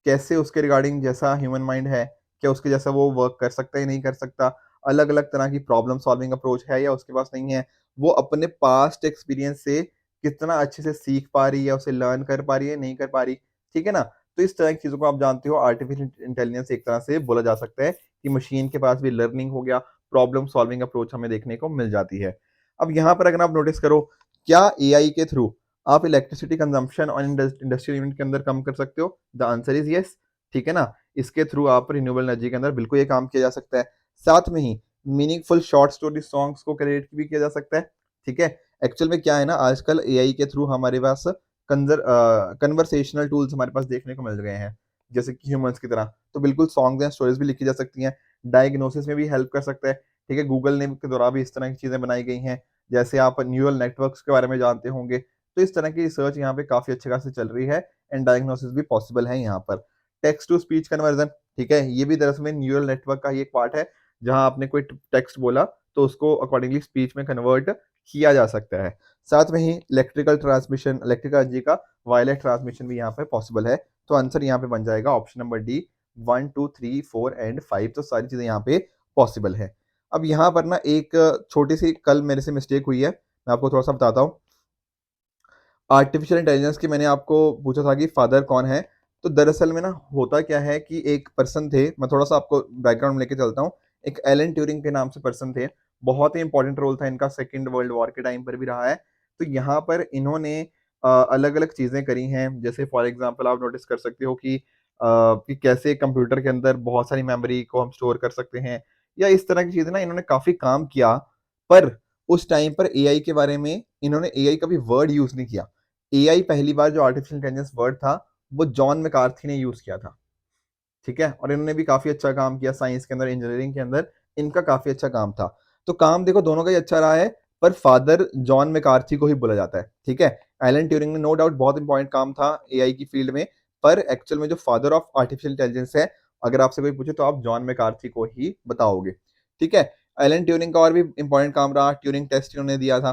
कैसे, उसके रिगार्डिंग जैसा ह्यूमन माइंड है, क्या उसके जैसा वो वर्क कर सकता है नहीं कर सकता, अलग अलग तरह की प्रॉब्लम सॉल्विंग अप्रोच है या उसके पास नहीं है, वो अपने पास्ट एक्सपीरियंस से कितना अच्छे से सीख पा रही है, उसे लर्न कर पा रही है नहीं कर पा रही। ठीक है ना? तो इस तरह की चीजों को आप जानते हो आर्टिफिशियल इंटेलिजेंस एक तरह से बोला जा सकता है कि मशीन के पास भी लर्निंग हो गया, प्रॉब्लम सॉल्विंग अप्रोच हमें देखने को मिल जाती है। अब यहाँ पर अगर आप नोटिस करो, क्या एआई के थ्रू आप इलेक्ट्रिसिटी कंजम्पशन और इंडस्ट्रियल यूनिट के अंदर कम कर सकते हो? The answer is yes. ठीक है ना? इसके थ्रू आप रिन्यूएबल एनर्जी के अंदर बिल्कुल ये काम किया जा सकता है। साथ में ही मीनिंगफुल शॉर्ट स्टोरी सॉन्ग्स को क्रिएट भी किया जा सकता है। ठीक है, एक्चुअल में क्या है ना, आजकल एआई के थ्रू हमारे पास कन्वर्सेशनल टूल्स हमारे पास देखने को मिल गए हैं, जैसे कि ह्यूमंस की तरह। तो बिल्कुल सॉन्ग्स एंड स्टोरीज भी लिखी जा सकती हैं, डायग्नोसिस में भी हेल्प कर सकता है। ठीक है, गूगल ने के द्वारा भी इस तरह की चीज़ें बनाई गई हैं, जैसे आप न्यूरल नेटवर्क्स के बारे में जानते होंगे। तो इस तरह की रिसर्च यहाँ पे काफ़ी अच्छे खासे चल रही है एंड डायग्नोसिस भी पॉसिबल है यहाँ पर। टेक्स्ट टू स्पीच कन्वर्जन, ठीक है, ये भी दरअसल में न्यूरल नेटवर्क का ही एक पार्ट है, जहाँ आपने कोई टेक्स्ट बोला तो उसको अकॉर्डिंगली स्पीच में कन्वर्ट किया जा सकता है। साथ में ही इलेक्ट्रिकल ट्रांसमिशन, इलेक्ट्रिकल एनर्जी का वायरलेस ट्रांसमिशन भी यहाँ पे पॉसिबल है। तो आंसर यहाँ पे बन जाएगा ऑप्शन नंबर डी, 1, 2, 3, 4 एंड 5। तो सारी चीज़ें यहाँ पे पॉसिबल है। अब यहाँ पर ना एक छोटी सी कल मेरे से मिस्टेक हुई है, मैं आपको थोड़ा सा बताता हूँ। आर्टिफिशियल इंटेलिजेंस की मैंने आपको पूछा था कि फादर कौन है। तो दरअसल में ना होता क्या है कि एक पर्सन थे, मैं थोड़ा सा आपको बैकग्राउंड लेके चलता हूँ। एक एलन ट्यूरिंग के नाम से पर्सन थे, बहुत ही इंपॉर्टेंट रोल था इनका, सेकेंड वर्ल्ड वॉर के टाइम पर भी रहा है। तो यहाँ पर इन्होंने अलग अलग चीज़ें करी हैं, जैसे फॉर एग्जाम्पल आप नोटिस कर सकते हो कि कैसे कंप्यूटर के अंदर बहुत सारी मेमोरी को हम स्टोर कर सकते हैं, या इस तरह की चीज़ें ना इन्होंने काफ़ी काम किया। पर उस टाइम पर एआई के बारे में इन्होंने एआई का भी वर्ड यूज़ नहीं किया। एआई पहली बार जो आर्टिफिशियल इंटेलिजेंस वर्ड था, वो जॉन मैकार्थी ने यूज़ किया था, ठीक है? और इन्होंने भी काफ़ी अच्छा काम किया साइंस के अंदर, इंजीनियरिंग के अंदर, इनका काफ़ी अच्छा काम था। तो काम देखो दोनों का ही अच्छा रहा है, पर फादर जॉन मैकार्थी को ही बोला जाता है, ठीक है? एलन ट्यूरिंग ने नो डाउट बहुत इंपॉर्टेंट काम था एआई की फील्ड में, पर एक्चुअल में जो फादर ऑफ आर्टिफिशियल इंटेलिजेंस है, अगर आपसे कोई पूछे तो आप जॉन मैकार्थी को ही बताओगे, ठीक है? एलन ट्यूरिंग का और भी इंपॉर्टेंट काम रहा, ट्यूरिंग टेस्ट इन्होंने दिया था,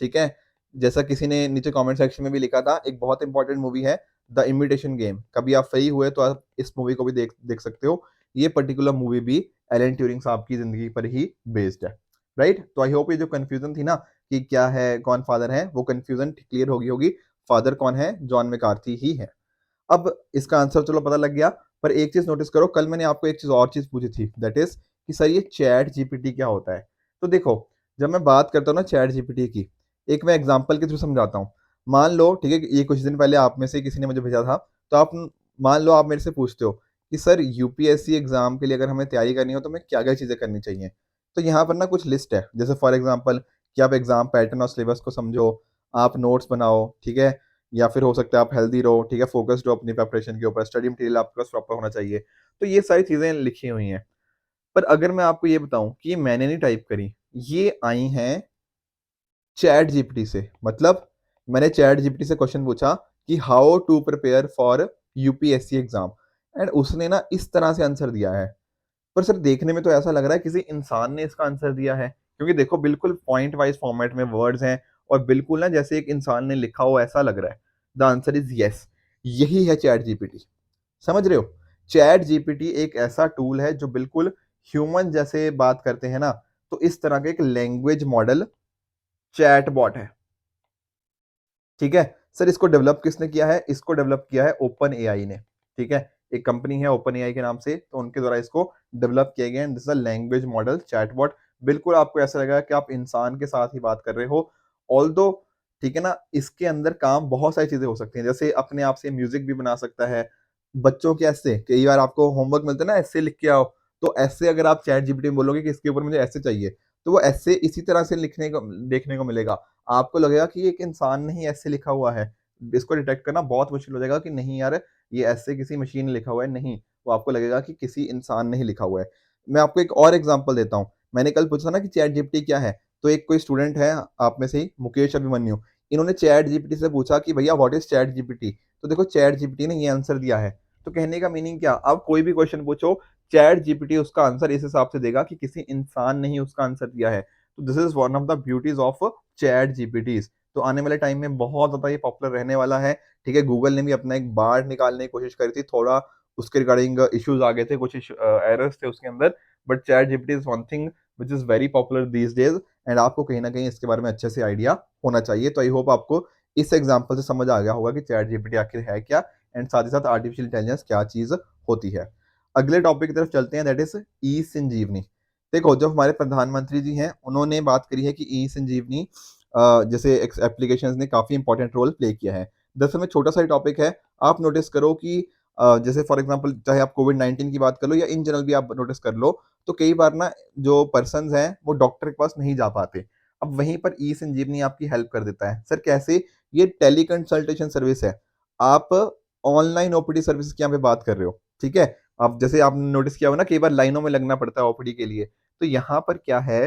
ठीक है? जैसा किसी ने नीचे कमेंट सेक्शन में भी लिखा था, एक बहुत इंपॉर्टेंट मूवी है द इमिटेशन गेम, कभी आप फ्री हुए तो आप इस मूवी को भी देख देख सकते हो। ये पर्टिकुलर मूवी भी एलन ट्यूरिंग साहब की जिंदगी पर ही बेस्ड है, राइट? तो आई होप ये जो कंफ्यूजन थी ना कि क्या है कौन फादर है, वो कंफ्यूजन क्लियर होगी होगी। फादर कौन है? जॉन मैकार्थी ही है। अब इसका आंसर चलो पता लग गया, पर एक चीज नोटिस करो, कल मैंने आपको एक चीज और चीज पूछी थी, दैट इज कि सर ये चैट जीपीटी क्या होता है। तो देखो, जब मैं बात करता हूँ ना चैट जीपीटी की, एक मैं एग्जांपल के थ्रू समझाता हूँ। मान लो, ठीक है, ये कुछ दिन पहले आप में से किसी ने मुझे भेजा था, तो आप मान लो आप मेरे से पूछते हो कि सर यूपीएससी एग्जाम के लिए अगर हमें तैयारी करनी हो तो हमें क्या क्या चीज़ें करनी चाहिए। तो यहाँ पर ना कुछ लिस्ट है, जैसे फॉर एग्जाम्पल कि आप एग्जाम पैटर्न और सिलेबस को समझो, आप नोट्स बनाओ, ठीक है, या फिर हो सकता है आप हेल्दी रहो, ठीक है, फोकस्ड रहो अपनी प्रिपरेशन के ऊपर, स्टडी मटेरियल आपके पास प्रॉपर होना चाहिए। तो ये सारी चीज़ें लिखी हुई हैं। पर अगर मैं आपको ये बताऊं कि ये मैंने नहीं टाइप करी, ये आई हैं चैट जीपीटी से। मतलब मैंने चैट जीपीटी से क्वेश्चन पूछा कि how to prepare for UPSC exam, and उसने ना इस तरह से आंसर दिया है। पर सर देखने में तो ऐसा लग रहा है किसी इंसान ने इसका आंसर दिया है, क्योंकि देखो बिल्कुल पॉइंट वाइज फॉर्मेट में वर्ड्स हैं, और बिल्कुल ना जैसे एक इंसान ने लिखा हो ऐसा लग रहा है। द आंसर इज यस, यही है चैट जीपीटी। समझ रहे हो? चैट जीपीटी एक ऐसा टूल है जो बिल्कुल ह्यूमन जैसे बात करते हैं ना, तो इस तरह का एक लैंग्वेज मॉडल चैट बॉट है, ठीक है? सर इसको डेवलप किसने किया है? इसको डेवलप किया है ओपन एआई ने, ठीक है? एक कंपनी है ओपन एआई के नाम से, तो उनके द्वारा इसको डेवलप किया गया है। This is a language model chatbot. बिल्कुल आपको ऐसा लगेगा कि आप इंसान के साथ ही बात कर रहे हो। ऑल्दो, ठीक है ना, इसके अंदर काम बहुत सारी चीजें हो सकती हैं, जैसे अपने आप से म्यूजिक भी बना सकता है। बच्चों के ऐसे, कई बार आपको होमवर्क मिलता है ना, ऐसे लिख के आओ, तो ऐसे अगर आप चैट जीपीटी में बोलोगे कि इसके ऊपर मुझे ऐसे चाहिए, तो वो ऐसे इसी तरह से लिखने को देखने को मिलेगा। आपको लगेगा कि एक इंसान ने ही ऐसे लिखा हुआ है। इसको डिटेक्ट करना बहुत मुश्किल हो जाएगा कि नहीं यार, ये ऐसे किसी मशीन ने लिखा हुआ है, नहीं, वो आपको लगेगा कि किसी इंसान ने ही लिखा हुआ है। मैं आपको एक और एग्जांपल देता हूँ। मैंने कल पूछा ना कि चैट जीपीटी क्या है, तो एक कोई स्टूडेंट है आप में से ही, मुकेश अभिमन्यु, इन्होंने चैट जीपीटी से पूछा कि भैया व्हाट इज चैट जीपीटी। तो देखो चैट जीपीटी ने ये आंसर दिया है। तो कहने का मीनिंग क्या, आप कोई भी क्वेश्चन पूछो, चैट जीपीटी उसका आंसर इस हिसाब से देगा कि किसी इंसान ने ही उसका आंसर दिया है। तो this is one of the beauties of ChatGPT's. तो आने वाले टाइम में बहुत ज्यादा ये पॉपुलर रहने वाला है, ठीक है? गूगल ने भी अपना एक बार निकालने की कोशिश करी थी, थोड़ा उसके रिगार्डिंग इश्यूज आ गए थे, कुछ एरर्स थे उसके अंदर, but chat GPT is one thing which is very popular these days, and आपको कहीं ना कहीं इसके बारे में अच्छे से आइडिया होना चाहिए। तो आई होप आपको इस एग्जाम्पल से समझ आ गया होगा कि चैट जीपीटी आखिर है क्या, एंड साथ ही साथ आर्टिफिशियल इंटेलिजेंस क्या चीज होती है। अगले टॉपिक की तरफ चलते हैं, दैट इज ई संजीवनी। देखो जो हमारे प्रधानमंत्री जी हैं, उन्होंने बात करी है कि ई संजीवनी जैसे एप्लीकेशंस ने काफ़ी इंपॉर्टेंट रोल प्ले किया है। दरअसल में छोटा सा टॉपिक है, आप नोटिस करो कि जैसे फॉर एग्जांपल चाहे आप कोविड-19 की बात कर लो या इन जनरल भी आप नोटिस कर लो, तो कई बार ना जो पर्सन्स हैं वो डॉक्टर के पास नहीं जा पाते। अब वहीं पर ई-संजीवनी आपकी हेल्प कर देता है। सर कैसे? ये टेली कंसल्टेशन सर्विस है। आप ऑनलाइन ओपीडी सर्विसेज़ की यहाँ पे बात कर रहे हो, ठीक है? अब जैसे आपने नोटिस किया होगा ना कई बार लाइनों में लगना पड़ता है ओपीडी के लिए, तो यहाँ पर क्या है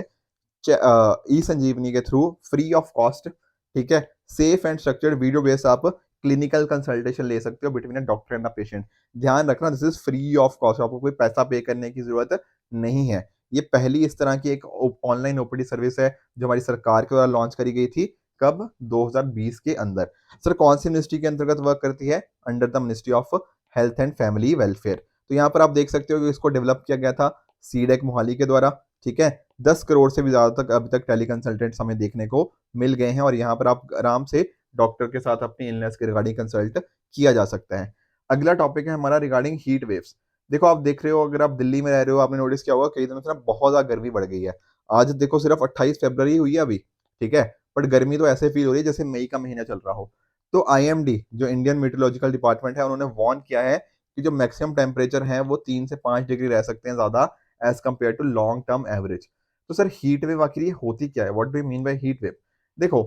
ई संजीवनी के थ्रू फ्री ऑफ कॉस्ट, ठीक है, safe and structured video based आप क्लिनिकल कंसल्टेशन ले सकते हो between a doctor and a patient. ध्यान रखना this is free of cost, आपको कोई पैसा पे करने की जरूरत नहीं है। ये पहली इस तरह की एक ऑनलाइन ओपीडी सर्विस है जो हमारी सरकार के द्वारा लॉन्च करी गई थी। कब? 2020 के अंदर। सर कौन सी मिनिस्ट्री के अंतर्गत वर्क करती है? Under the ministry of health and family welfare. तो यहाँ पर आप देख सकते हो कि इसको डेवलप किया गया था सीडेक मोहाली के द्वारा, ठीक है। 10 करोड़ से भी ज़्यादा तक अभी तक टेली कंसल्टेंट्स हमें देखने को मिल गए हैं और यहाँ पर आप आराम से डॉक्टर के साथ अपनी इलनेस के रिगार्डिंग कंसल्ट किया जा सकता है। अगला टॉपिक है हमारा रिगार्डिंग हीट वेव्स। देखो आप देख रहे हो, अगर आप दिल्ली में रह रहे हो, आपने नोटिस किया होगा कई दिनों से ना बहुत ज़्यादा गर्मी बढ़ गई है। आज देखो सिर्फ 28 फरवरी हुई है अभी, ठीक है, बट गर्मी तो ऐसे फील हो रही है जैसे मई का महीना चल रहा हो। तो आईएमडी जो इंडियन मेट्रोलॉजिकल डिपार्टमेंट है, उन्होंने वार्न किया है कि जो मैक्सिमम टेम्परेचर है वो 3 से 5 डिग्री रह सकते हैं ज़्यादा as compare to long term average. तो सर हीट वेव आखिर ये होती क्या है? What do you mean by heat wave? देखो,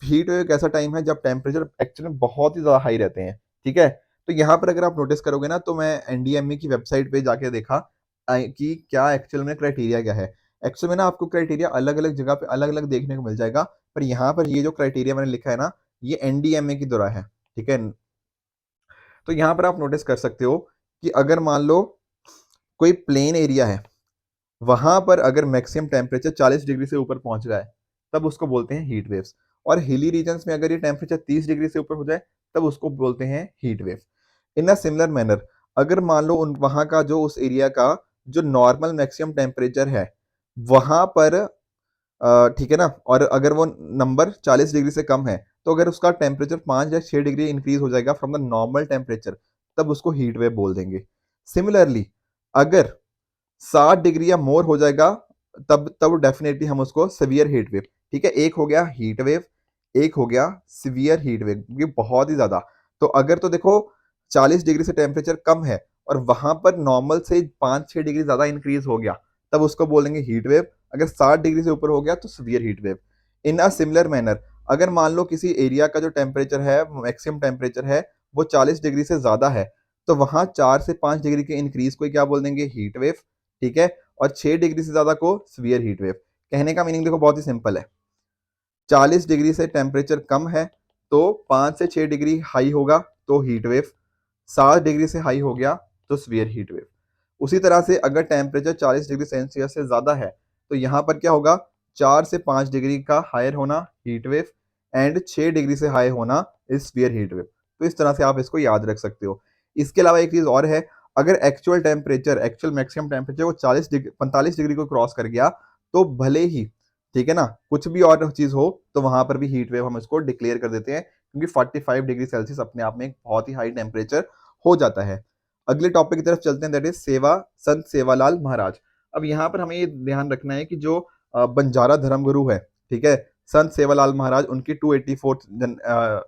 हीट वेव एक ऐसा टाइम है जब टेम्परेचर एक्चुअली में बहुत ही ज़्यादा हाई रहते हैं, ठीक है? तो यहाँ पर अगर आप नोटिस करोगे ना, तो मैं एनडीएमए की वेबसाइट पे जाके देखा कि क्या एक्चुअल में क्राइटेरिया क्या है। एक्चुअल में ना आपको क्राइटेरिया अलग-अलग जगह पे अलग-अलग देखने को मिल जाएगा, पर यहाँ पर ये जो क्राइटेरिया मैंने लिखा है ना, ये एनडीएमए के द्वारा है, ठीक है? तो यहाँ पर आप नोटिस कर सकते हो कि अगर मान लो कोई प्लेन एरिया है, वहाँ पर अगर मैक्सिमम टेम्परेचर 40 डिग्री से ऊपर पहुँच रहा है, तब उसको बोलते हैं हीट वेव्स। और हिली रीजन्स में अगर ये टेम्परेचर 30 डिग्री से ऊपर हो जाए, तब उसको बोलते हैं heat wave. In a similar manner, अगर मान लो उन वहाँ का जो उस एरिया का जो नॉर्मल मैक्सिमम टेम्परेचर है, वहाँ पर ठीक है ना, और अगर वो नंबर 40 डिग्री से कम है, तो अगर उसका टेम्परेचर 5 या 6 डिग्री इंक्रीज हो जाएगा फ्रॉम द नॉर्मल टेम्परेचर, तब उसको हीट वेव बोल देंगे। सिमिलरली अगर 60 डिग्री या मोर हो जाएगा, तब तब डेफिनेटली हम उसको सीवियर हीट वेव, ठीक है। एक हो गया हीट वेव, एक हो गया सीवियर हीट वेव, ये बहुत ही ज्यादा। तो अगर तो देखो 40 डिग्री से टेम्परेचर कम है और वहां पर नॉर्मल से 5-6 डिग्री ज्यादा इंक्रीज हो गया, तब उसको बोलेंगे हीट वेव। अगर 60 डिग्री से ऊपर हो गया तो severe heat wave. In a similar manner, अगर मान लो किसी एरिया का जो टेम्परेचर है, मैक्सिमम टेम्परेचर है, वो 40 डिग्री से ज्यादा है, तो वहां 4 से 5 डिग्री के इंक्रीज को क्या बोल देंगे? हीट वेव, ठीक है। और 6 डिग्री से ज्यादा को सीवियर हीट वेव। कहने का मीनिंग देखो बहुत ही सिंपल है। 40 डिग्री से टेम्परेचर कम है तो 5 से 6 डिग्री हाई होगा तो हीट वेव। 7 डिग्री से हाई हो गया तो सीवियर हीट वेव। उसी तरह से अगर टेम्परेचर 40 डिग्री सेल्सियस से ज्यादा है, तो यहाँ पर क्या होगा? 4 से 5 डिग्री का हायर होना हीट वेव एंड 6 डिग्री से हाई होना इज सीवियर हीट वेव। तो इस तरह से आप इसको याद रख सकते हो। इसके अलावा एक चीज और है, अगर एक्चुअल मैक्सिमम टेम्परेचर वो 45 डिग्री को क्रॉस कर गया, तो भले ही, ठीक है ना, कुछ भी और चीज हो, तो वहां पर भी हीट वेव हम इसको डिक्लेयर कर देते हैं, क्योंकि 45 डिग्री सेल्सियस अपने आप में एक बहुत ही हाई टेम्परेचर हो जाता है। अगले टॉपिक की तरफ चलते हैं, दैट इज सेवा, संत सेवालाल महाराज। अब यहाँ पर हमें ये ध्यान रखना है कि जो बंजारा धर्मगुरु है, ठीक है, संत सेवालाल महाराज, उनकी 284th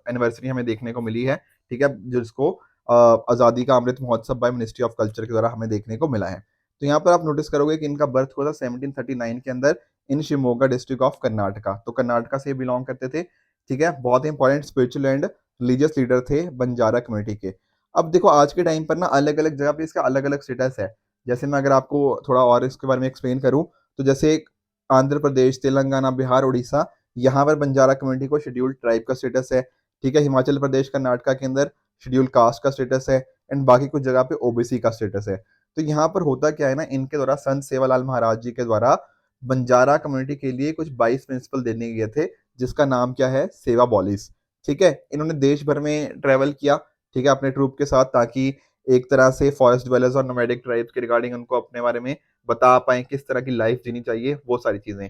एनिवर्सरी हमें देखने को मिली है, ठीक है, जिसको आजादी का Amrit Mahotsav by ministry of culture के द्वारा हमें देखने को मिला है। तो यहाँ पर आप नोटिस करोगे कि इनका बर्थ हुआ था 1739 के अंदर in Shivamogga district of Karnataka. तो कर्नाटका से बिलोंग करते थे, ठीक है। बहुत ही important spiritual and religious leader थे बंजारा कम्युनिटी के। अब देखो आज के टाइम पर ना अलग अलग जगह पे इसका अलग अलग स्टेटस है। जैसे मैं अगर आपको थोड़ा और इसके बारे में एक्सप्लेन करूं, तो जैसे आंध्र प्रदेश, तेलंगाना, बिहार, उड़ीसा, यहाँ पर बंजारा कम्युनिटी को शेड्यूल्ड ट्राइब का स्टेटस है, ठीक है। हिमाचल प्रदेश, कर्नाटका के अंदर शेड्यूल्ड कास्ट का स्टेटस है एंड बाकी कुछ जगह पे ओबीसी का स्टेटस है। तो यहाँ पर होता क्या है ना, इनके द्वारा संत सेवालाल महाराज जी के द्वारा बंजारा कम्युनिटी के लिए कुछ 22 प्रिंसिपल देने गए थे, जिसका नाम क्या है? सेवा बॉलिस, ठीक है। इन्होंने देश भर में ट्रेवल किया, ठीक है, अपने ट्रूप के साथ, ताकि एक तरह से फॉरेस्ट ड्वेलर्स और नोमैडिक ट्राइब्स के रिगार्डिंग उनको अपने बारे में बता पाएं, किस तरह की लाइफ जीनी चाहिए, वो सारी चीजें।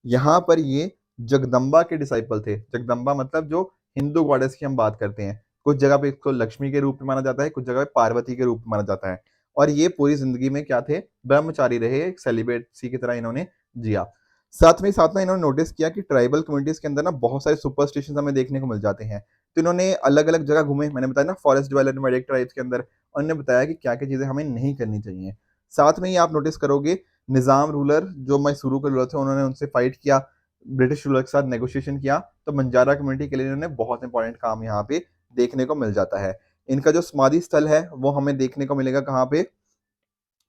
यहाँ पर ये जगदम्बा के डिसाइपल थे। जगदम्बा मतलब जो हिंदू गॉडेस की हम बात करते हैं, कुछ जगह पे इसको लक्ष्मी के रूप में माना जाता है, कुछ जगह पे पार्वती के रूप में माना जाता है। और ये पूरी जिंदगी में क्या थे? ब्रह्मचारी रहे, एक सेलिब्रेसी की तरह इन्होंने जिया। साथ में इन्होंने नोटिस किया कि ट्राइबल कम्युनिटीज के अंदर ना बहुत सारे सुपरस्टिशंस हमें देखने को मिल जाते हैं। तो इन्होंने अलग-अलग जगह घूमे, मैंने बताया ना फॉरेस्ट डिवेलपर नोमैडिक ट्राइब्स के अंदर, और इन्होंने बताया कि क्या-क्या चीज़ें हमें नहीं करनी चाहिए। साथ में ही आप नोटिस करोगे निज़ाम रूलर जो मैसूरू के रूलर थे, उन्होंने उनसे फाइट किया, ब्रिटिश रूलर के साथ नेगोशिएशन किया, तो बंजारा कम्युनिटी के लिए इन्होंने बहुत इंपॉर्टेंट काम यहाँ पे देखने को मिल जाता है। इनका जो समाधि स्थल है, वो हमें देखने को मिलेगा कहाँ पे?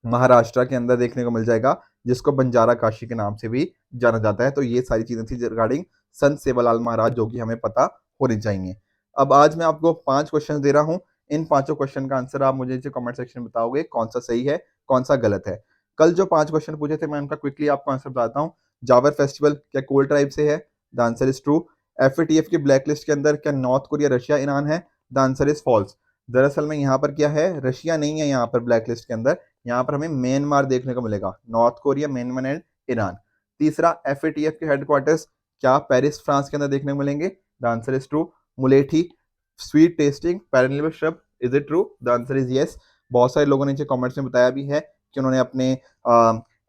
महाराष्ट्र के अंदर देखने को मिल जाएगा, जिसको बंजारा काशी के नाम से भी जाना जाता है। तो ये सारी चीज़ें थी रिगार्डिंग संत सेवालाल महाराज, जो कि हमें पता होनी चाहिए। अब आज मैं आपको 5 क्वेश्चन दे रहा हूँ। इन पाँचों क्वेश्चन का आंसर आप मुझे नीचे कमेंट सेक्शन में बताओगे, कौन-सा सही है, कौन-सा गलत है। कल जो 5 क्वेश्चन पूछे थे, मैं उनका क्विकली आपको आंसर बताता हूँ। जावर फेस्टिवल क्या कोल ट्राइब से है? The answer is true. FATF की ब्लैक लिस्ट के अंदर क्या नॉर्थ कोरिया, रशिया, ईरान है? The answer is false. दरअसल में यहाँ पर क्या है, रशिया नहीं है यहाँ पर ब्लैक लिस्ट के अंदर, यहाँ पर हमें म्यांमार देखने को मिलेगा, North Korea, Myanmar and Iran. तीसरा, एफएटीएफ के हेडक्वार्टर्स क्या पेरिस फ्रांस के अंदर देखने को मिलेंगे? The answer is true. मुलेठी sweet tasting perennial shrub, is it true? The answer is yes. बहुत सारे लोगों ने नीचे कमेंट्स में बताया भी है कि उन्होंने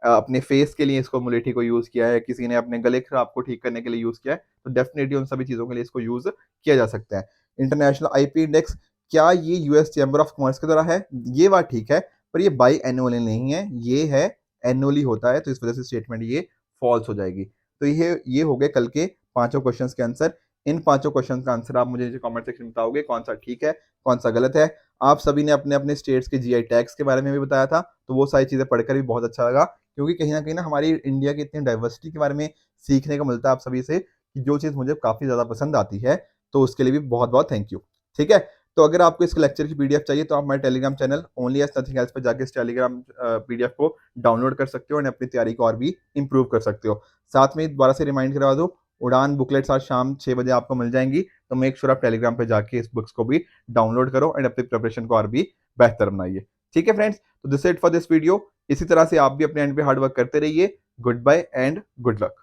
अपने फेस के लिए इसको मुलेठी को यूज किया है, किसी ने अपने गले खराब को ठीक करने के लिए यूज किया है, तो डेफिनेटली उन सभी चीजों के लिए इसको यूज किया जा सकता है। इंटरनेशनल आईपी इंडेक्स क्या ये यूएस चैम्बर ऑफ कॉमर्स के द्वारा है? ये बात ठीक है, पर ये बाई एनुअली नहीं है, ये है एनुअली होता है, तो इस वजह से स्टेटमेंट ये फॉल्स हो जाएगी। तो ये हो गए कल के पांचों क्वेश्चंस के आंसर। इन पांचों क्वेश्चन का आंसर आप मुझे कमेंट सेक्शन में बताओगे, कौन सा ठीक है, कौन सा गलत है। आप सभी ने अपने अपने स्टेट्स के जीआई टैग्स के बारे में भी बताया था, तो वो सारी चीजें पढ़कर भी बहुत अच्छा लगा, क्योंकि कहीं ना हमारी इंडिया की इतनी डाइवर्सिटी के बारे में सीखने को मिलता है आप सभी से, कि जो चीज़ मुझे काफ़ी ज़्यादा पसंद आती है, तो उसके लिए भी बहुत बहुत थैंक यू। ठीक है, तो अगर आपको इस लेक्चर की पीडीएफ चाहिए, तो आप हमारे Telegram channel only IAS nothing else पर जाके इस टेलीग्राम पीडीएफ को डाउनलोड कर सकते हो और अपनी तैयारी को और भी इंप्रूव कर सकते हो। साथ में दोबारा से रिमाइंड करवा दो, उड़ान बुकलेट्स आज शाम 6 बजे आपको मिल जाएंगी, तो मेक श्योर आप टेलीग्राम पे जाके इस बुक्स को भी डाउनलोड करो एंड अपनी प्रिपरेशन को और भी बेहतर बनाइए। ठीक है फ्रेंड्स, तो this it for this video. इसी तरह से आप भी अपने एंड पे हार्ड वर्क करते रहिए। Goodbye and good luck.